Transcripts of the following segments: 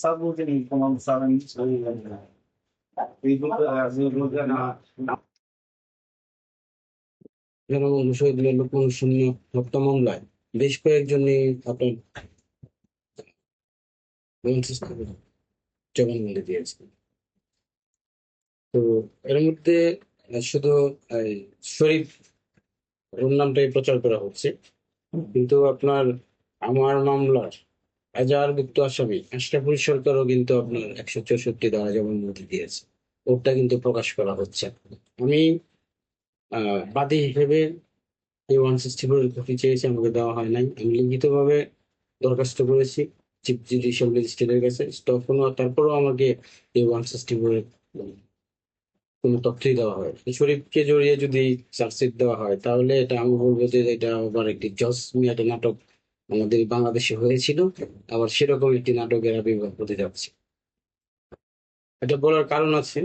Sabutin kung ang sarang জনবন্ধু Shahidullah Lokman শূন্য হত্যা মামলায় বেশ কয়েকজনই আপনার জবানবন্দি দিয়েছে। তো এর মধ্যে শুধু এই শরীফ ওর নামটাই প্রচার করা হচ্ছে, কিন্তু আপনার আমার মামলার এজাহারভুক্ত আসামি আশরাফুল সরকারও কিন্তু আপনার 164 ধারা জবানবন্দি দিয়েছে, ওটা কিন্তু প্রকাশ করা হচ্ছে। আমি বাদী হিসেবে এই 164 কপি চেয়েছি, আমাকে দেওয়া হয় নাই। আমি লিখিতভাবে দরখাস্ত করেছি চিফ জুডিশিয়াল ম্যাজিস্ট্রেটের কাছে, তখনও তারপরেও আমাকে এই 164 কোনো তথ্যই দেওয়া হয়। শরীফকে জড়িয়ে যদি চার্জশিট দেওয়া হয় তাহলে এটা আমি বলবো যে এটা আবার একটি জজ মিয়াটে নাটক আমাদের বাংলাদেশে হয়েছিল, আবার সেরকম একটি নাটকের আবির্ভাব হতে যাচ্ছে। এটা বলার কারণ আছে,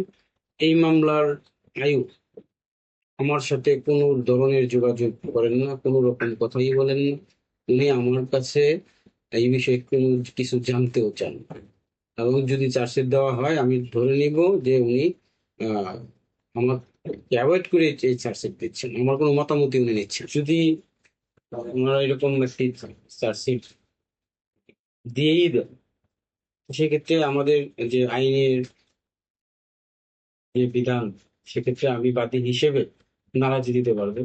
এই মামলার আয়ু আমার সাথে কোনো ধরনের যোগাযোগ করেন না, কোনো রকম কথাই বলেন না। উনি আমার কাছে এই বিষয়ে কোনো কিছু জানতেও চান না। এবং যদি চার্জশিট দেওয়া হয় আমি ধরে নিব যে উনি আহ আমাকে অ্যাভয়েড করে এই চার্জশিট দিচ্ছেন, আমার কোনো মতামতই উনি নিচ্ছেন। যদি ওনারা এরকম একটি চার্জশিট দিয়েই দেন, সেক্ষেত্রে আমাদের যে আইনের যে বিধান, সেক্ষেত্রে আমি বাদী হিসেবে নারাজি দিতে পারবো।